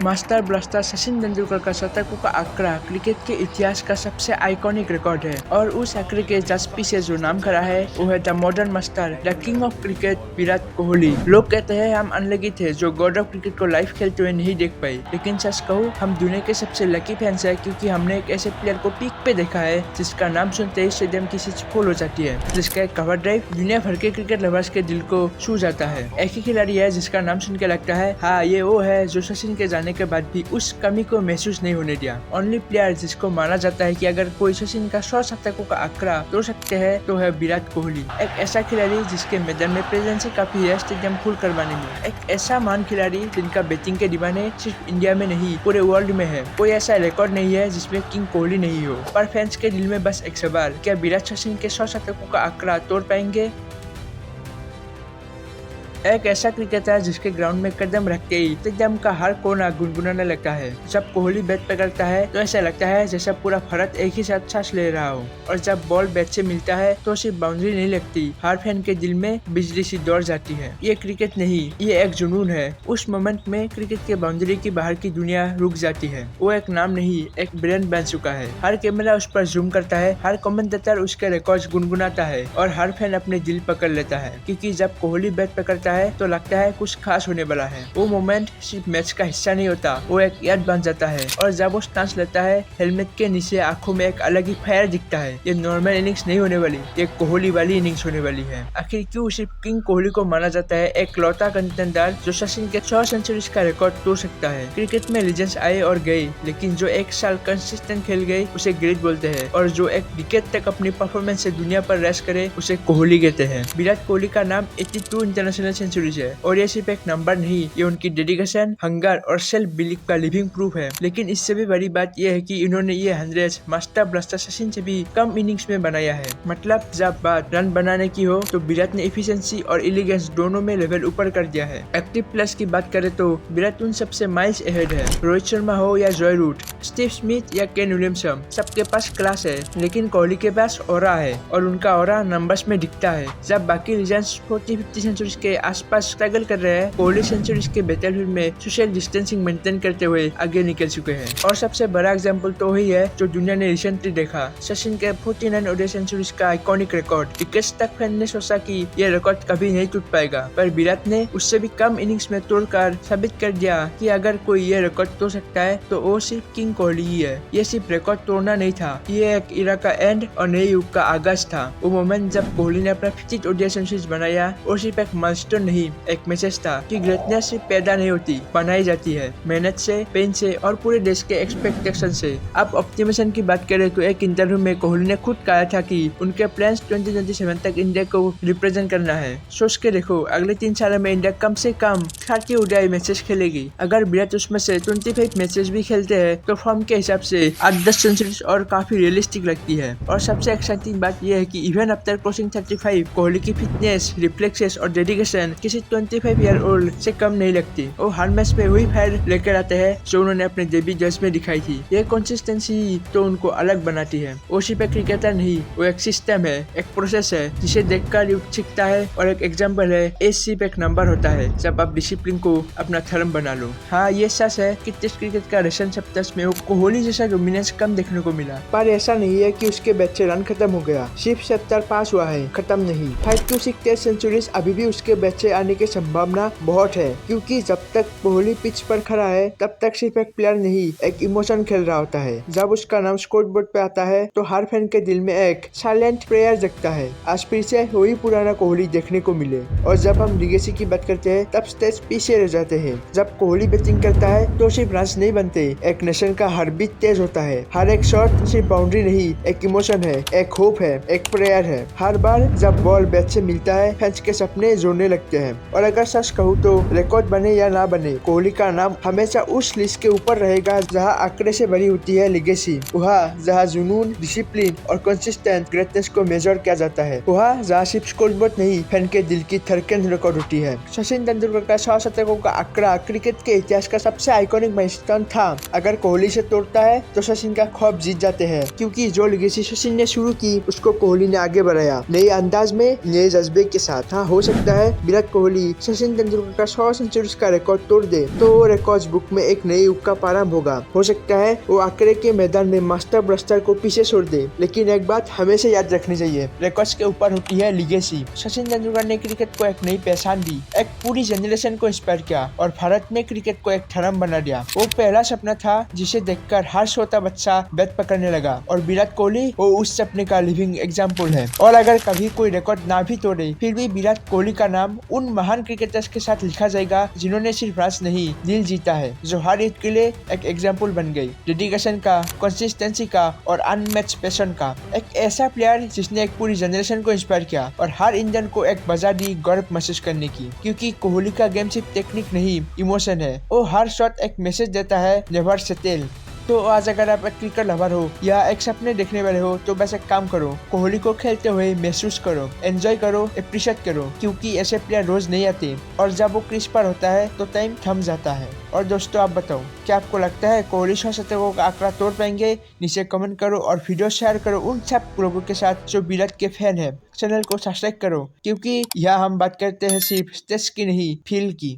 Master blaster Sachin Tendulkar का शतकों का आंकड़ा क्रिकेट के इतिहास का सबसे आइकॉनिक रिकॉर्ड है और उस आंकड़े के जस्ट पीछे जो नाम खड़ा है वो है the modern master, the king of cricket, Virat Kohli. लोग कहते हैं हम अनलकी थे जो गॉड ऑफ क्रिकेट को लाइव खेलते हुए नहीं देख पाए, लेकिन सच कहूँ हम दुनिया के सबसे लकी फैंस है क्योंकि हमने एक ऐसे प्लेयर को पीक पे देखा है जिसका नाम सुनते ही स्टेडियम की सीट फुल हो जाती है, जिसका एक कवर ड्राइव दुनिया भर के क्रिकेट लवर्स के दिल को छू जाता है। एक ही खिलाड़ी है जिसका नाम सुन के लगता है हाँ ये वो है जो सचिन के जाने के बाद भी उस कमी को महसूस नहीं होने दिया। ओनली प्लेयर जिसको माना जाता है कि अगर कोई सचिन का 100 शतकों का आंकड़ा तोड़ सकते हैं तो है विराट कोहली। एक ऐसा खिलाड़ी जिसके मैदान में प्रेजेंस ही काफी है स्टेडियम फुल करवाने में। एक ऐसा महान खिलाड़ी जिनका बैटिंग के दीवाने सिर्फ इंडिया में नहीं पूरे वर्ल्ड में है। कोई ऐसा रिकॉर्ड नहीं है जिसमें किंग कोहली नहीं हो। पर फैंस के दिल में बस एक सवाल, क्या विराट सचिन के 100 शतकों का आंकड़ा तोड़ पाएंगे? एक ऐसा क्रिकेटर जिसके ग्राउंड में कदम रखते ही स्टेडियम का हर कोना गुनगुनाने लगता है। जब कोहली बैट पकड़ता है तो ऐसा लगता है जैसे पूरा भारत एक ही साथ सांस ले रहा हो, और जब बॉल बैट से मिलता है तो सिर्फ बाउंड्री नहीं लगती, हर फैन के दिल में बिजली सी दौड़ जाती है। ये क्रिकेट नहीं, ये एक जुनून है। उस मोमेंट में क्रिकेट के बाउंड्री की बाहर की दुनिया रुक जाती है। वो एक नाम नहीं, एक ब्रांड बन चुका है। हर कैमरा उस पर जूम करता है, हर कमेंटेटर उसके रिकॉर्ड्स गुनगुनाता है और हर फैन अपने दिल पकड़ लेता है, क्योंकि जब कोहली बैट पकड़ता है तो लगता है कुछ खास होने वाला है। वो मोमेंट सिर्फ मैच का हिस्सा नहीं होता, वो एक याद बन जाता है। और जब वो स्टांस लेता है हेलमेट के नीचे आंखों में एक अलग ही फायर दिखता है। ये नॉर्मल इनिंग्स नहीं होने वाली, ये कोहली वाली इनिंग्स होने वाली है। आखिर क्यों सिर्फ किंग कोहली को माना जाता है एक लौता कंटेंडर जो सचिन के 100 सेंचुरीज का रिकॉर्ड तोड़ सकता है? क्रिकेट में लीजेंड्स आए और गए, लेकिन जो एक साल कंसिस्टेंट खेल गए उसे ग्रेट बोलते हैं, और जो एक विकेट तक अपनी परफॉर्मेंस से दुनिया पर रेस करे उसे कोहली कहते हैं। विराट कोहली का नाम 82 इंटरनेशनल सेंचुरीज है, और ये सिर्फ एक नंबर नहीं, ये उनकी डेडिकेशन, हंगर और सेल्फ बिलीफ का लिविंग प्रूफ है। लेकिन इससे भी बड़ी बात यह है कि इन्होंने ये 100 मास्टर ब्लास्टर सचिन से भी कम इनिंग्स में बनाया है। मतलब जब बात रन बनाने की हो तो विराट ने एफिशिएंसी और एलिगेंस दोनों में लेवल ऊपर कर दिया है। एक्टिव प्लेयर्स की बात करें तो विराट उन सबसे माइल्स अहेड है। रोहित शर्मा हो या जॉय रूट, स्टीव स्मिथ या केन विलियमसन, सबके पास क्लास है, लेकिन कोहली के पास ऑरा है, और उनका ऑरा नंबर्स में दिखता है। जब बाकी लीजेंड्स 40-50 सेंचुरीज के आसपास स्ट्रगल कर रहे हैं, कोहली सेंचुरीज के बैटलफील्ड में सोशल डिस्टेंसिंग मेंटेन करते हुए आगे निकल चुके हैं। और सबसे बड़ा एग्जांपल तो वही है जो दुनिया ने रिसेंटली देखा, सचिन के 49 ओडीआई सेंचुरीज का आइकॉनिक रिकॉर्ड। विकेट्स तक फैन ने सोचा कि ये रिकॉर्ड कभी नहीं टूट पाएगा, पर विराट ने उससे भी कम इनिंग्स में तोड़कर साबित कर दिया कि अगर कोई ये रिकॉर्ड तोड़ सकता है तो वो सिर्फ किंग कोहली ही है। ये सिर्फ रिकॉर्ड तोड़ना नहीं था, ये एक इरा का एंड और नए युग का आगाज था। वो मोमेंट जब कोहली ने अपना 50 ओडीआई सेंचुरीज बनाया, और सिर्फ एक माइलस्टोन नहीं, एक मैसेज था कि ग्रेटनेस सिर्फ पैदा नहीं होती, बनाई जाती है, मेहनत से, पेन से और पूरे देश के एक्सपेक्टेशन से। अब ऑप्टिमिज्म की बात करें तो एक इंटरव्यू में कोहली ने खुद कहा था कि उनके प्लान्स 2027 तक इंडिया को रिप्रेजेंट करना है। सोच के देखो, अगले 3 सालों में इंडिया कम से कम 30 ओडीआई मैचेस खेलेगी। अगर विराट उसमें से 25 मैचेस भी खेलते हैं तो फॉर्म के हिसाब से 8-10 सेंचुरीज और काफी रियलिस्टिक लगती है। और सबसे एक्साइटिंग बात यह है कि इवन आफ्टर क्रॉसिंग 35, कोहली की फिटनेस, रिफ्लेक्सेस और डेडिकेशन किसी 25 ईयर ओल्ड से कम नहीं लगती। वो हर मैच में वही फायर लेकर आते हैं जो उन्होंने अपने डेब्यू जर्सी में दिखाई थी। ये कंसिस्टेंसी तो उनको अलग बनाती है। वो सिर्फ एक क्रिकेटर नहीं, वो एक सिस्टम है, एक प्रोसेस है जिसे देखकर यूथ सीखता है, और एक एग्जाम्पल है एज सिर्फ एक नंबर होता है जब आप डिसिप्लिन को अपना धर्म बना लो। हाँ, ये सच है कि टेस्ट क्रिकेट का रिसेंट सप्ताह में कोहली जैसा डोमिनेंस कम देखने को मिला, पर ऐसा नहीं है कि उसके बच्चे रन खत्म हो गया। सिर्फ 70 पास हुआ है, खत्म नहीं। 5-6 टेस्ट सेंचुरीज अभी भी उसके बच्चे आने की संभावना बहुत है, क्योंकि जब तक कोहली पिच पर खड़ा है तब तक सिर्फ एक प्लेयर नहीं, एक इमोशन खेल रहा होता है। जब उसका नाम स्कोर बोर्ड पे आता है तो हर फैन के दिल में एक साइलेंट प्रेयर जगता है, आज फिर से वही पुराना कोहली देखने को मिले। और जब हम लीगेसी की बात करते हैं तब स्टेज पीछे रह जाते हैं। जब कोहली बैटिंग करता है तो सिर्फ रन्स नहीं बनते, एक नेशन का हर बीट तेज होता है। हर एक शॉट सिर्फ बाउंड्री नहीं, एक इमोशन है, एक होप है, एक प्रेयर है। हर बार जब बॉल बैट से मिलता है फैंस के सपने जोड़ने लगते हैं। और अगर सच कहूँ तो रिकॉर्ड बने या ना बने, कोहली का नाम हमेशा उस लिस्ट के ऊपर रहेगा जहां आंकड़े से भरी होती है लीगेसी, वहाँ जहां जुनून, डिसिप्लिन और कंसिस्टेंट ग्रेटनेस को मेजर किया जाता है, वहाँ जहां सिर्फ स्कोरबोर्ड नहीं, फैन के दिल की धड़कन रिकॉर्ड होती है। सचिन तेंदुलकर का 100 शतकों का आंकड़ा क्रिकेट के इतिहास का सबसे आइकॉनिक माइलस्टोन था। अगर कोहली से तोड़ता है तो सचिन का ख्वाब जीत जाते हैं, क्योंकि जो लीगेसी सचिन ने शुरू की उसको कोहली ने आगे बढ़ाया, नए अंदाज में, नए जज्बे के साथ। हाँ, हो सकता है विराट कोहली सचिन तेंदुलकर का 100 सेंचुरीज का रिकॉर्ड तोड़ दे तो रिकॉर्ड्स बुक में एक नई युग का प्रारंभ होगा। हो सकता है वो आंकड़े के मैदान में मास्टर ब्लास्टर को पीछे छोड़ दे, लेकिन एक बात हमेशा याद रखनी चाहिए, रिकॉर्ड्स के ऊपर होती है लीगेसी। सचिन तेंदुलकर ने क्रिकेट को एक नई पहचान दी, एक पूरी जनरेशन को इंस्पायर किया और भारत में क्रिकेट को एक धर्म बना दिया। वो पहला सपना था जिसे देखकर हर छोटा बच्चा बैट पकड़ने लगा और विराट कोहली वो उस सपने का लिविंग एग्जाम्पल है। और अगर कभी कोई रिकॉर्ड ना भी तोड़े फिर भी विराट कोहली का नाम उन महान क्रिकेटर्स के साथ लिखा जाएगा जिन्होंने सिर्फ रन नहीं दिल जीता है, जो हर एक के लिए एक एग्जाम्पल बन गई, डेडिकेशन का, कंसिस्टेंसी का और अनमैच पैशन का। एक ऐसा प्लेयर जिसने एक पूरी जनरेशन को इंस्पायर किया और हर इंडियन को एक वजह दी गर्व महसूस करने की, क्योंकि कोहली का गेम सिर्फ टेक्निक नहीं इमोशन है। वो हर शॉट एक मैसेज देता है, नेवर सेटल। तो आज अगर आप एक क्रिकेट लवर हो या एक सपने देखने वाले हो तो बस एक काम करो, कोहली को खेलते हुए महसूस करो, एंजॉय करो, अप्रिशिएट करो, क्योंकि ऐसे प्लेयर रोज नहीं आते और जब वो क्रीज पर होता है तो टाइम थम जाता है। और दोस्तों आप बताओ, क्या आपको लगता है कोहली 100 शतकों का आंकड़ा तोड़ पाएंगे? नीचे कमेंट करो और वीडियो शेयर करो उन सब लोगों के साथ जो विराट के फैन है। चैनल को सब्सक्राइब करो, क्योंकि यहाँ हम बात करते हैं सिर्फ स्टेट्स की नहीं, फील की।